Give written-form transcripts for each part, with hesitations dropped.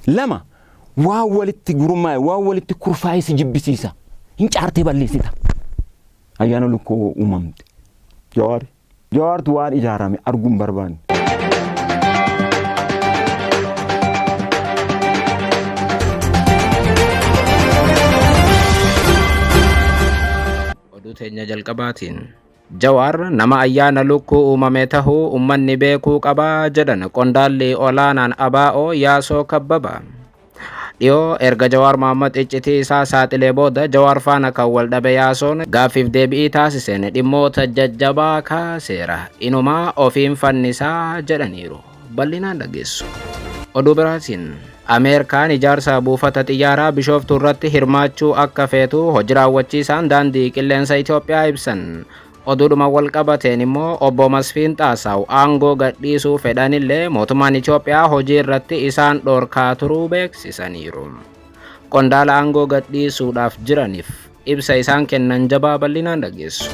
لما واولت جرما واولت كرفايس جبسيسا إنش عرتي بالليسيتا أيانو لكو أممت جوار توار إجارامي أرجوم بربان Teenya jalqabaatiin Jawaar nama ayyaana lukkuu uumame tahuu ummanni beekuu qabaa jedhan qondaalli olaanaan ABO Yaasoo Kabbaba. Dhiyoo erga Jawaar Mohammad iccitii isaa saaxilee booda Jawaar faana kan wal dhabe Yaasoon gaaffiif deebii taasiseen dhimmoota jajjabaa kaaseera. Inumaa ofiin fannisaa jedhaniiru. Bal'inaan dhageessu. Oduu biraatiin Ameerikaan ijaarsa buufata xiyyaaraa Bishooftuu irratti hirmaachuu akka feetu hojii raawwachiisaan daandii qilleensa Itoophiyaa ibsan. Oduudhuma wal qabateen immoo obbo Masfiin Xaasaw aangoo gadhiisuu fedhanillee mootummaan Itoophiyaa hojii irratti isaan dhorkaa turuu beeksisaniiru. Qondaala aangoo gadhiisuudhaaf jiraniif ibsa isaan kennan jabaa bal'inaan dhageessu.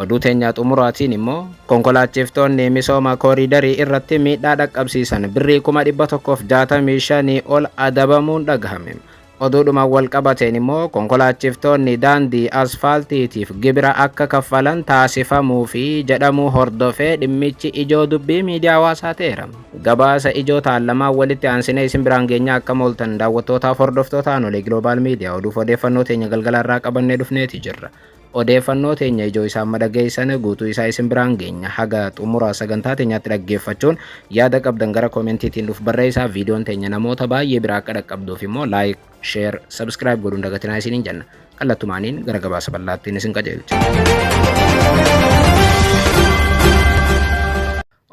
Oduu teenya xumuraatiin immoo konkolaachiftoonni misooma kooriidarii irratti miidhaa dhaqqabsiisan birrii 165 ol adabamuun dhagahame. Oduudhuma wal qabateen immoo konkolaachiftoonni daandii asfaaltiitiif gibira akka kaffalan taasifamuu fi jedhamuu hordofee dhimmichi ijoo dubbii miidiyaa hawaasaa ta'eera. Gabaasa ijoo taalamaa walitti aansinee isin biraan geenya akka mooltan daawwattootaaf hordoftoota anolee Global Media oduuf odeeffannoo teenya galgala irraa qabannee dhufneeti jirra. Odeeffannoo teenya ijoo isaan madaggeessan guutuu isaa isin biraan geenya haga xumura sagantaa teenyaatti dhaggeeffachuun yaada qabdan gara koomentiitiin nuuf barreessaa. Viidiyoon teenya namoota baay'ee biraa akka dhaqqabduuf immoo laayik, sheer, sabskiraayib godhuun dagatinaa isiniin jenna. Kallattumaaniin gara gabaasa bal'aattiin isin qajeelcha.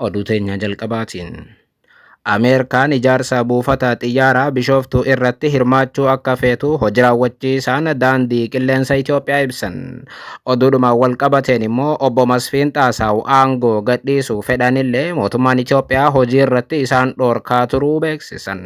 Oduu teenya jalqabaatiin Ameerikaan ijaarsa buufata xiyyaaraa Bishooftuu irratti hirmaachuu akka feetu hojii raawwachiisaan daandii qilleensa Itoophiyaa ibsan. Oduudhuma wal qabateen immoo obbo Masfiin Xaasaw aangoo gadhiisuu fedhanillee mootummaan Itoophiyaa hojii irratti isaan dhorkaa turuu beeksisan.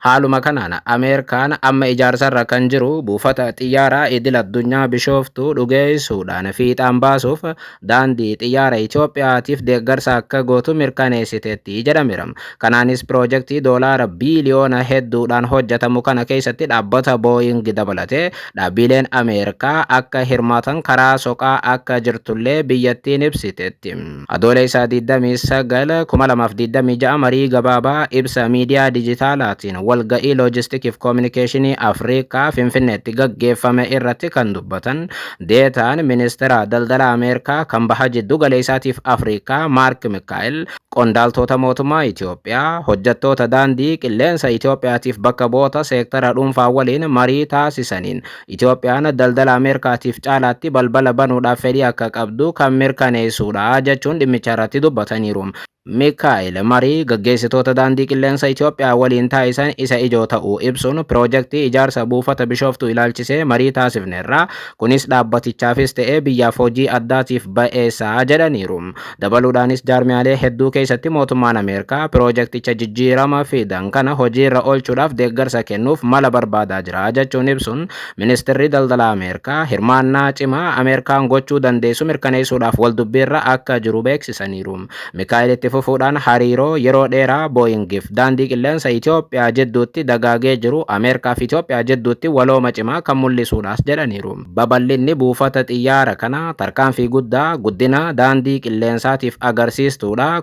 Haaluma kanaan Ameerikaan amma ijaarsarra kan jiru buufata xiyyaaraa idil addunyaa Bishooftuu dhugeessuudhaan fiixaan baasuuf daandii xiyyaara Itoophiyaatiif deeggarsa akka gootu mirkaneessiteetti jedhameera. Kanaanis piroojeektii doolaara biiliyoona hedduudhaan hojjetamu kana keessatti dhaabbata Boeing dabalatee dhaabbileen Ameerikaa akka hirmaatan karaa soqaa akka jirtullee biyyattiin ibsiteetti. Adoolessa 29 2026 marii gabaabaa ibsa miidiyaa dijitaalaatiin walga'ii loojistikiif koominikeeshinii Afrikaa Finfinneetti gaggeeffame irratti kan dubbatan deetaan ministeera daldala Ameerikaa kan baha jiddu galeessaatiif Afrikaa Maark Mikaa'el qondaaltota mootummaa Itoophiyaa hojjettoota daandii qilleensa Itoophiyaatiif bakka bu'oota seektara dhuunfaa waliin marii taasisaniin Itoophiyaan daldala Ameerikaatiif caalaatti balbala banuudhaaf fedhii akka qabdu kan mirkaneessuudha jechuun dhimmicha irratti dubbataniiru. Mikaa'el marii gaggeessitoota daandii qilleensa Itoophiyaa waliin taasisan isa ijoo ta'uu ibsuun piroojeektii ijaarsa buufata Bishooftuu ilaalchisee marii taasifneerra. Kunis dhaabbatichaafis ta'ee biyyaaf hojii addaatiif ba'eessaa jedhaniiru. Dabaluudhaanis jaarmiyaalee hedduu keessatti mootummaan Ameerikaa piroojeekticha jijjiirama fidan kana hojiirra oolchuudhaaf deeggarsa kennuuf mala barbaadaa jira jechuun ibsuun ministeerri daldala Ameerikaa hirmaannaa cimaa Ameerikaan gochuu dandeessu mirkaneessuudhaaf waldubbiirra akka jiru beeksisaniiru. Mikaa'elitti fufuudhaan hariiroo yeroo dheeraa Boeingiif daandii qilleensa Itoophiyaa jidduutti dagaagee jiru Ameerikaa fi Itoophiyaa jidduutti walooma cimaa kan mul'isuudhaas jedhaniiru. Babal'inni buufata xiyyaara kana tarkaanfii guddaa guddina daandii qilleensaatiif agarsiistuudha.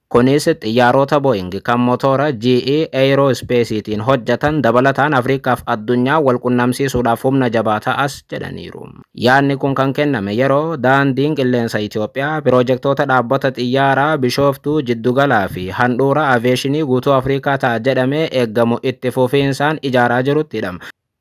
Kunis xiyyaarota Boeing kan motora GE Aerospaceetiin hojjetan dabalataan Afrikaaf addunyaa wal qunnamsiisuudhaaf humna jabaa ta'as jedhaniiru. Yaadni kun kan kenname yeroo daandiin qilleensa Itoophiyaa piroojeektoota dhaabbata xiyyaaraa Bishooftuu jiddugalaa fi handhuura aveeshinii guutuu Afrikaa ta'a jedhamee eeggamu itti fufiinsaan ijaaraa jiruttidha.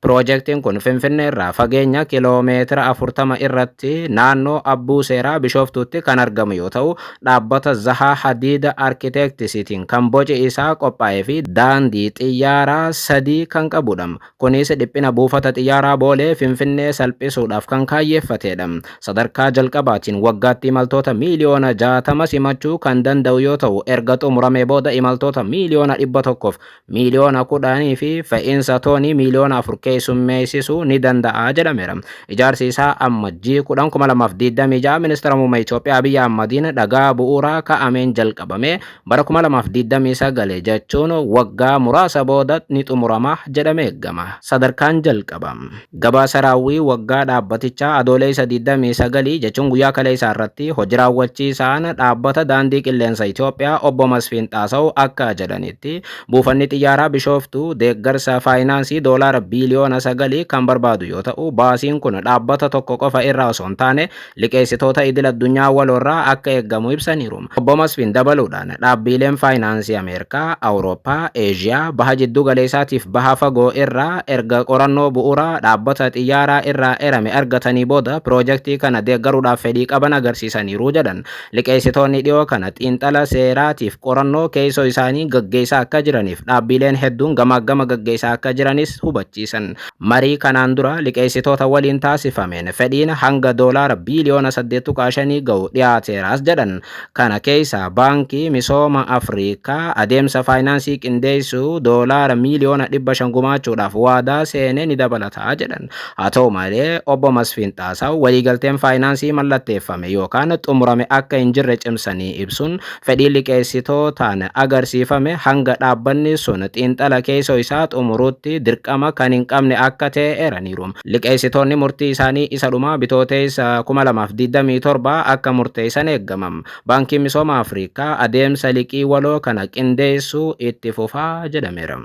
Piroojeektiin kun Finfinnee irraa fageenya kiloomeetira 40 irratti naannoo Abbuu Seeraa Bishooftuutti kan argamu yoo ta'u, dhaabbata Zahaa Hadiida Arkiteektisiitiin kan boci isaa qophaa'ee fi daandii xiyyaaraa 3 kan qabudha. Kunis dhiphina buufata xiyyaaraa Boolee Finfinnee salphisuudhaaf kan kaayyeeffatedha. Sadarkaa jalqabaatiin waggaatti imaltoota miiliyoona 60 simachuu kan danda'u yoo ta'u, erga xumuramee booda imaltoota miiliyoona 100 fi miiliyoona 10 fi fe'iinsa toonii miiliyoona 4 keessummeessisuu ni danda'a jedhameera. Ijaarsi isaa ammajjii 2026 ministeera muummee Itoophiyaa Abiyyi Ahmadiin dhagaa bu'uuraa kaa'ameen jalqabame bara 2029 jechuun waggaa muraasa booda ni xumurama jedhamee eegama. Sadarkaan jalqaba. Gabaasa raawwii waggaa dhaabbatichaa adoolessa 29 jechuun guyyaa kaleessaa irratti hojii raawwachiisaan dhaabbata daandii qilleensa Itoophiyaa obbo Masfiin Xaasaw akka jedhanitti buufanni xiyyaaraa Bishooftuu deeggarsa faayinaansii doolaara biiliyoona 9 kan barbaadu yoo ta'u baasiin kun dhaabbata tokko qofa irraa osoo hin taane liqeessitoota idil addunyaa waloorraa akka eeggamu ibsaniiru. Obbo Masfiin dabaluudhaan dhaabbileen faayinaansii Ameerikaa, Awurooppaa, Eeshiyaa, baha jiddu galeessaatiif baha fagoo irraa erga qorannoo bu'uuraa dhaabbata xiyyaaraa irraa erame argatanii booda piroojeektii kana deeggaruudhaaf fedhii qaban agarsiisaniiru jedhan. Liqeessitoonni dhiyoo kana xiinxala seeraatiif qorannoo keessoo isaanii gaggeessaa akka jiraniif dhaabbileen hedduun gamaagama gaggeessaa akka jiranis hubachiisan. Marii kanaan dura liqeessitoota waliin taasifameen fedhiin hanga doolaara biiliyoona 8.5 ga'u dhiyaateeras jedhan. Kana keessa baankii misooma Afrikaa adeemsa faayinaansii qindeessuu doolaara miiliyoona 500 gumaachuudhaaf waadaa seenee ni dabalataa jedhan. Haa ta'u malee obbo Masfiin Xaasaw waliigalteen faayinaansii mallatteeffame yookaan xumurame akka hin jirre cimsanii ibsuun fedhii liqeessitootaan agarsiifame hanga dhaabbanni sun xiinxala keessoo isaa xumuruutti dirqama kan hin qabne akka ta'e eeraniiru. Liqeessitoonni murtii isaanii isa dhumaa bitooteessa 2027 akka murteessan eeggamam. Baankiin misooma Afrikaa adeemsa liqii waloo kana qindeessuu itti fufaa jedhameera.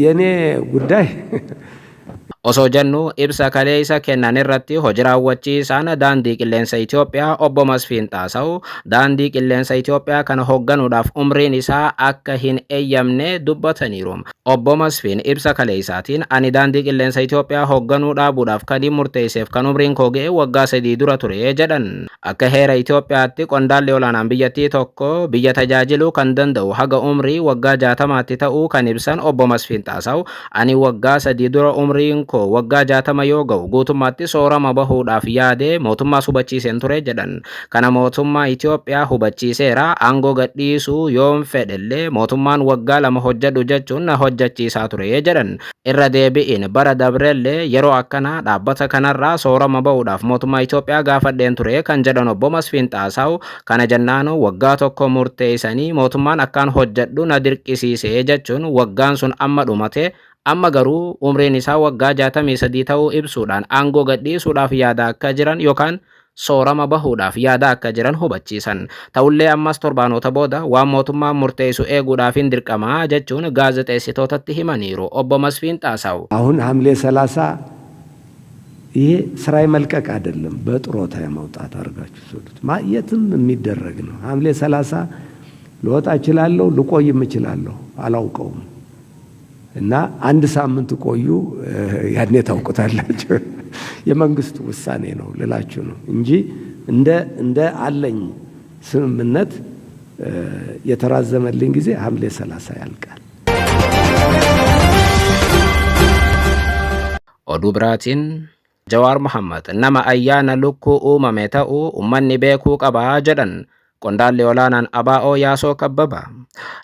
የኔ ጉዳይ Osoo jennu ibsa kaleessa kennan irratti hojii raawwachiisaan daandii qilleensa Itoophiyaa obbo Masfiin Xaasaw daandii qilleensa Itoophiyaa kana hoogganuudhaaf umriin isaa akka hin eeyyamne dubbataniiru. Obbo Masfiin ibsa kaleessaatiin ani daandii qilleensa Itoophiyaa hoogganuu dhaabuudhaaf kan murteesseef kan umriin koo ga'e waggaa 3 dura ture jedhan. Akka heera Itoophiyaatti qondaalli olaanaan biyyattii tokko biyya tajaajiluu kan danda'u haga umrii waggaa 60tti ta'uu kan ibsan obbo Masfiin Xaasaw ani waggaa 3 dura umriin waggaa 60 yoo ga'u guutummaatti soorama bahuudhaaf yaadee mootummaa hubachiiseen ture jedhan. Kana mootummaa Itoophiyaa hubachiiseera aangoo gadhiisuu yoon fedhellee mootummaan waggaa 2 hojjedhu jechuun na hojjechiisaa ture jedhan. Irra deebi'in bara dabrellee yeroo akkanaa dhaabbata kanarraa soorama bahuudhaaf mootummaa Itoophiyaa gaafadheen ture kan jedhan obbo Masfiin Xaasaw kana jennaan waggaa tokko murteessanii mootummaan akkaan hojjedhu na dirqisiisee jechuun waggaan sun amma dhumate. Amma garuu umriin isaa waggaa 63 ta'uu ibsuudhaan aangoo gadhiisuudhaaf yaada akka jiran yookaan soorama bahuudhaaf yaada akka jiran hubachiisan. Ta'ullee ammas torbaanota booda waan mootummaan murteessu eeguudhaaf hin dirqamaa jechuun gaazexeessitootatti himaniiru obbo Masfiin Xaasaw. አሁን ሐምሌ 30 ይሄ ስራ መልቀቅ አይደለም በጥሮታ የመውጣት አድርጋችሁ ሰዱት ማየትም የሚደረግ ነው። ሐምሌ 30 ልወጣ እችላለሁ ልቆይም እችላለሁ አላውቀውም። እና አንድ ሳምንት ቆዩ ያኔ ታውቁታላችሁ። የመንግስት ውሳኔ ነው ልላችሁ ነው እንጂ እንደ አለኝ ስምምነት የተራዘመልኝ ጊዜ ሐምሌ 30 ያልቃል። Oduu biraatiin Jawaar Mohammad nama ayyaana lukkuu uumame ta'uu uummanni beekuu qaba jedhan qondaalli olaanaan ABO Yaasoo Kabbabaa.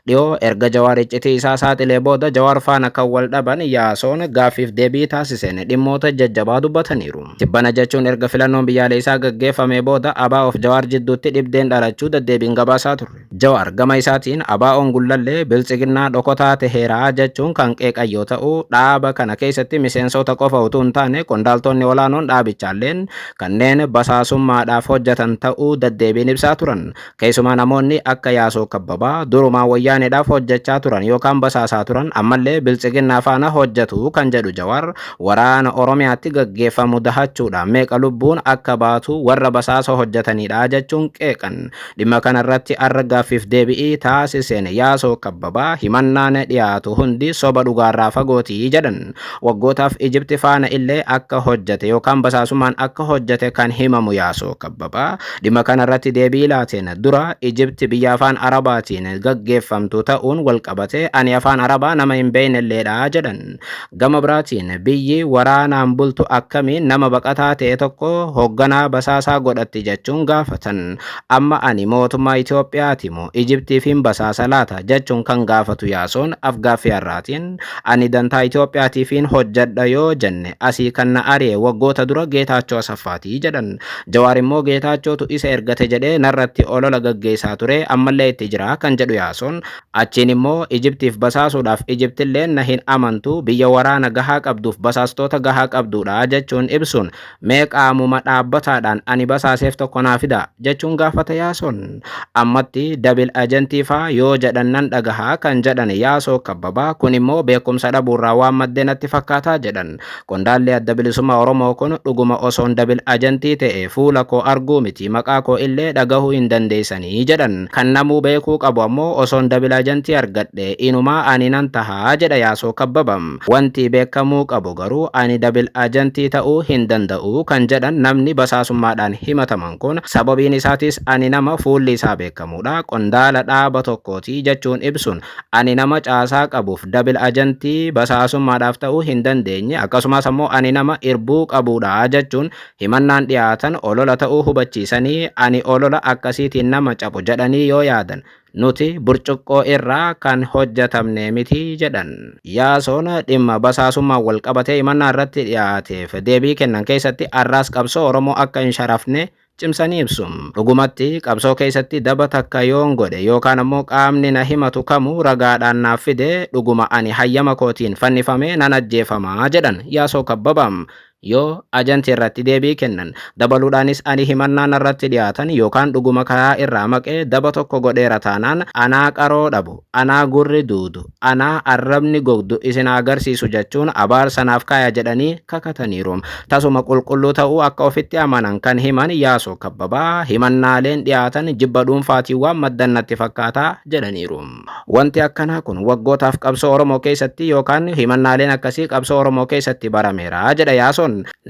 Dhiyoo erga Jawaar iccitii isaa saaxilee booda Jawaar faana kan wal dhaban Yaasoon gaaffiif deebii taasiseen dhimmoota jajjabaa dubbataniiru. Tibbana jechuun erga filannoon biyyaalessaa gaggeeffame booda ABO'f Jawaar jidduutti dhibdeen dhalachuu deddeebiin gabaasaa turre. Jawaar gama isaatiin ABO'n gullallee biltsiginnaa dhokotaa taheeraa jechuun kan qeeqan yoo ta'u dhaaba kana keessatti miseensota qofa utuu hin taane qondaaltonni olaanoon dhaabichaalleen kanneen basaasummaadhaaf hojjetan ta'uu deddeebiin ibsaa turan. Keessumaa namoonni akka Yaasoo Kabbabaa durumaa wayyaaneedhaaf hojjechaa turan yookaan basaasaa turan ammallee biltsiginnaa faana hojjetu kan jedhu Jawaar waraana Oromiyaatti gaggeeffamu dahachuudhaan meeqa lubbuun akka baatu warra basaasa hojjetanidha jechuun qeeqan. Dhimma kanarratti gaaffiif deebii taasiseen Yaasoo Kabbabaa himannaan dhiyaatu hundi soba dhugaarraa fagootii jedhan. Waggootaaf Ijipti faana illee akka hojjete yookaan basaasummaan akka hojjete kan himamu Yaasoo Kabbabaa dhimma kanarratti deebii laateen dura Ijipti biyya afaan Arabaatiin gaggeeffamtu ta'uun walqabate ani afaan Arabaa nama hin beeknelleedha jedhan. Gama biraatiin biyyi waraanaan bultu akkamiin nama baqataa ta'e tokko hoogganaa basaasaa godhatti jechuun gaafatan. Amma ani mootummaa Itoophiyaati moo Ijiptiifin basaasa laata jechuun kan gaafatu Yaasoon afgaaffii har'aatiin ani dantaa Itoophiyaatiifin hojjedha yoo jenne asii kan na ari'e waggoota dura Geetaachoo Asaffaatii jedhan. Jawaar immoo Geetaachootu isa ergate jedhee narratti olola gaggeessaa ture ammallee itti jira kan jedhu Yaasoon. Achiin immoo Ijiptiif basaasuudhaaf Ijiptillee na hin amantu biyya waraana gahaa qabduuf basaastoota gahaa qabduudha jechuun ibsuun mee qaamuma dhaabbataadhaan ani basaaseef tokko naa fida jechuun gaafata Yaasoon. Ammatti dabil ajantii faa yoo jedhan nan dhagahaa kan jedhan Yaasoo Kabbabaa kun immoo beekumsa dhabuurraa waan maddee natti fakkaataa jedhan. Qondaalli adda bilisummaa Oromoo kun dhuguma osoon dabil ajantii ta'e fuula koo arguu miti maqaa koo illee dhagahuu hin dandeessanii jedhan. Kan namuu beekuu qabu ammoo osoon dabil ajantii argadhe inumaa ani nan tahaa jedha Yaasoo Kabbabam. Wanti beekamuu qabu garuu ani dabil ajantii ta'uu hin danda'u kan jedhan namni basaasummaadhaan himataman kun sababiin isaatis ani nama fuulli isaa beekamuudha qondaala dhaaba tokkooti jechuun ibsuun ani nama caasaa qabuuf dabil ajantii basaasummaadhaaf ta'uu hin dandeenye akkasumas ammoo ani nama irbuu qabuudha jechuun himannaan dhiyaatan olola ta'uu hubachiisanii ani olola akkasiitiin nama cabu jedhanii yoo yaadan nuti burcuqqoo irraa kan hojjetamne miti jedhan. Yaasoon dhimma basaasummaan walqabatee himannaa irratti dhiyaateef deebii kennan keessatti arraas qabsoo Oromoo akka hin sharafne cimsanii ibsu. Dhugumatti qabsoo keessatti daba takka yoon godhe yookaan ammoo qaamni na himatu kamuu ragaadhaan naaf fide dhuguma ani hayyama kootiin fannifamee nan ajjeefamaa jedhan Yaasoo Kabbabam. Yoo ajantii irratti deebii kennan dabaluudhaanis ani himannaan irratti dhiyaatan yookaan dhuguma karaa irraa maqee daba tokko godheera taanaan anaa qaroo dhabu anaa gurri duudu anaa arrabni gogdu isin agarsiisu jechuun abaarsanaaf kaaya jedhanii kakataniiru. Tasuma qulqulluu ta'uu akka ofitti amanan kan himan Yaasoo Kabbabaa himannaaleen dhiyaatan jibba dhuunfaatiiwwan maddannatti fakkaataa jedhaniiru. Wanti akkanaa kun waggootaaf qabsoo Oromoo keessatti yookaan himannaaleen akkasii qabsoo Oromoo keessatti barameera jedha Yaasoon.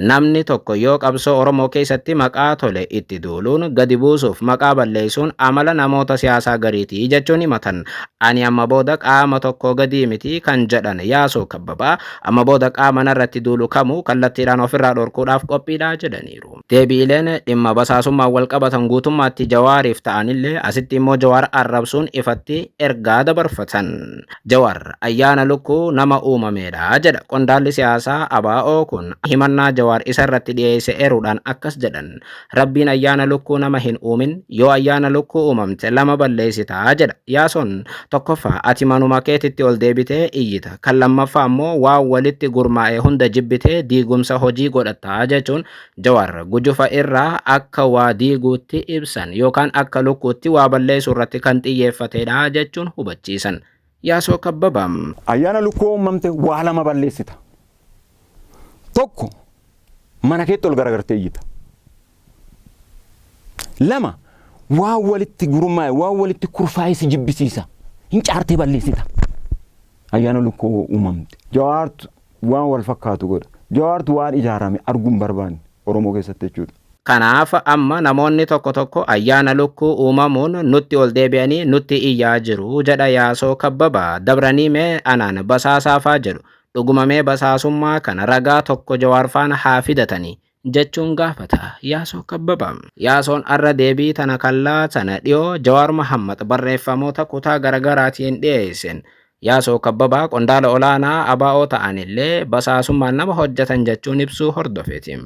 Namni tokko yoo qabsoo Oromoo keessatti maqaa tole itti duuluun gadi buusuuf maqaa balleessuun amala namoota siyaasaa gariitii jechuun himatan. Ani amma booda qaama tokko gadi miti kan jedhan Yaasoo Kabbabaa amma booda qaama narratti duulu kamuu kallattiidhaan ofirraa dhorkuudhaaf qophiidha jedhaniiru. Deebiileen dhimma basaasummaan walqabatan guutummaatti Jawaariif ta'anillee asitti immoo Jawaar arrabsuun ifatti ergaa dabarfatan. Jawaar ayyaana lukkuu nama uumameedha jedha qondaalli siyaasaa ABO kun himannaa Jawaar isa irratti dhiyeesse eeruudhaan akkas jedhan. Rabbiin ayyaana lukkuu nama hin uumin yoo ayyaana lukkuu uumamte lama balleessitaa jedha Yaasoon. Tokkoffaa ati manuma keetitti ol deebitee iyyita kan lammaffaa ammoo waan walitti gurmaa'e hunda jibbitee diigumsa hojii godhataa jechuun Jawaar gujufa irraa akka waa diiguutti ibsan yookaan akka lukkuutti waa balleessuu irratti kan xiyyeeffatedha jechuun hubachiisan. Yaasoo Kabbabam ayyaana lukkuu uumamte waa lama balleessita. Tokko mana keetti ol garagartee iyyita. Lama waan walitti gurmaa'e waan walitti kurfaa'e si jibbisiisa. Hin caartee balleessita. Ayyaana lukkuu uumamte. Jawaartu waan wal fakkaatu godha. Jawaartu waan ijaarame arguun barbaanne Oromoo keessatti jechuudha. Kanaaf amma namoonni tokko tokko ayyaana lukkuu uumamuun nutti ol deebi'anii nutti iyyaa jiru jedha Yaasoo Kabbabaa. Dabranii mee anaan basaasaafaa jedhu. Dhugumamee basaasummaa kana ragaa tokko Jawaar faana haa fidatanii jechuun gaafata Yaasoo Kabbabaa. Yaasoon arra deebii tana kallaa tana dhiyoo Jawaar Mohammad barreeffamoota kutaa garagaraatiin dhiyeessan. Yaasoo Kabbabaa qondaala olaanaa ABO ta'anillee basaasummaan nama hojjetan jechuun ibsuu hordofeeti.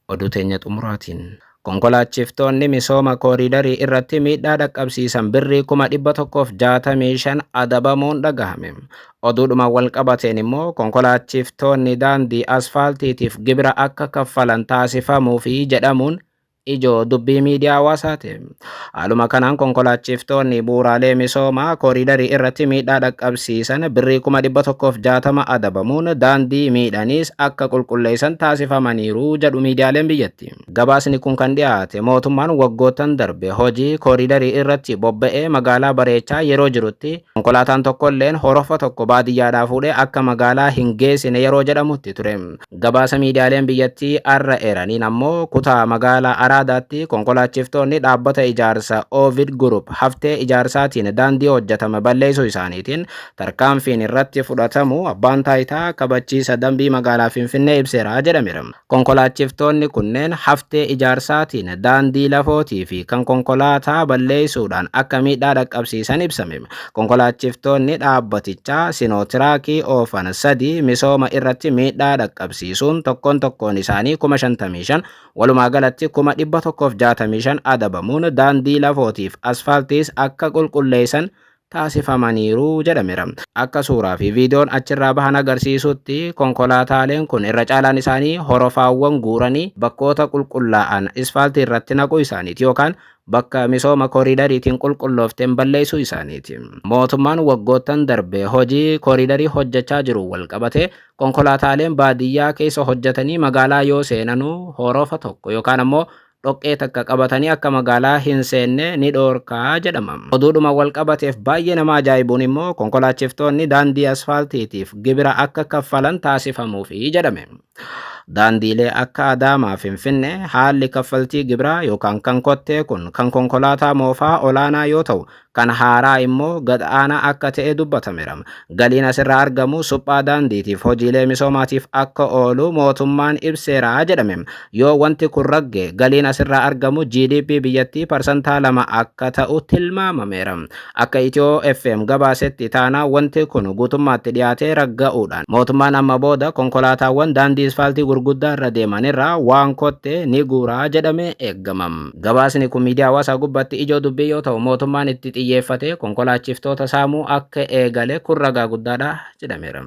Oduu teenya xumuraatiin konkolaachiftoonni misooma kooriidarii irratti miidhaa dhaqqabsiisan birrii 165 adabamuun dhagahame. Oduudhuma walqabateen immoo konkolaachiftoonni daandii asfaaltiitiif gibira akka kaffalan taasifamuu fi jedhamuun ijoo dubbii miidiyaa hawaasaati. Haaluma kanaan konkolaachiftoonni bu'uuraalee misoomaa kooriidarii irratti miidhaa dhaqqabsiisan birrii 160 adabamuun daandii miidhaniis akka qulqulleessan taasifamaniiru jedhu miidiyaaleen biyyatti. Gabaasni kun kan dhiyaate mootummaan waggoottan darbe hojii kooriidarii irratti bobba'ee magaalaa bareechaa yeroo jirutti konkolaataan tokkolleen horofa tokko baadiyyaadhaa fuudhee akka magaalaa hin geessine yeroo jedhamutti ture. Gabaasa miidiyaaleen biyyattii arra eeraniin ammoo kutaa magaalaa Araadaatti konkolaachiftoonni dhaabbata ijaarsa Ovid Group haftee ijaarsaatiin daandii hojjetame balleessuu isaaniitiin tarkaanfiin irratti fudhatamu abbaan taayitaa kabachiisa dambii magaalaa Finfinnee ibseera jedhameera. Konkolaachiftoonni kunneen haftee ijaarsaatiin daandii lafootii fi kan konkolaataa balleessuudhaan akka miidhaa dhaqqabsiisan ibsame. Konkolaachiftoonni dhaabbatichaa Sinotiraakii oofan 3 misooma irratti miidhaa dhaqqabsiisuun tokkoon isaanii 55,000 walumaa galatti 165 adabamuun daandii lafootiif asfaaltiis akka qulqulleessan taasifamaniiru jedhameera. Akka suuraa fi viidiyoon achirraa bahan agarsiisutti konkolaataaleen kun irra caalaan isaanii horofaawwan guuranii bakkoota qulqullaa'an asfaaltii irratti naquu isaaniiti yookaan bakka misooma kooriidariitiin qulqulloofteen balleessuu isaaniiti. Mootummaan waggoottan darbe hojii kooriidarii hojjechaa jiru wal qabate konkolaataaleen baadiyyaa keessa hojjetanii magaalaa yoo seenanuu horofa tokko yookaan ammoo dhoqqee takka qabatanii akka magaalaa hin seenne ni dhoorkaa jedhama. Oduudhuma wal qabateef baay'ee nama ajaa'ibuun immoo konkolaachiftoonni daandii asfaaltiitiif gibira akka kaffalan taasifamuufi jedhame. Daandiilee akka Adaamaa Finfinnee haalli kaffaltii gibiraa yookaan kan kottee kun kan konkolaataa moofaa olaanaa yoo ta'u kan haaraa immoo gad aanaa akka ta'e dubbatameera. Galiin asirraa argamu suphaa daandiitiif hojiilee misoomaatiif akka oolu mootummaan ibseera jedhame. Yoo wanti kun ragge galiin asirraa argamu GDP biyyattii parsantaa 2 akka ta'u tilmaamameera. Akka Itiyoo FM gabaasetti taanaa wanti kun guutummaatti dhiyaatee ragga'uudhaan mootummaan amma booda konkolaataawwan daandii asfaaltii gurguddaa irra deemanirraa waan kottee ni guuraa jedhame eegamam. Gabaasni kun miidiyaa hawaasaa gubbaatti ijoo dubbii yoo ta'u mootummaan itti xiyyeeffatee konkolaachiftoota saamuu akka eegale kun ragaa guddaadha jedhameera.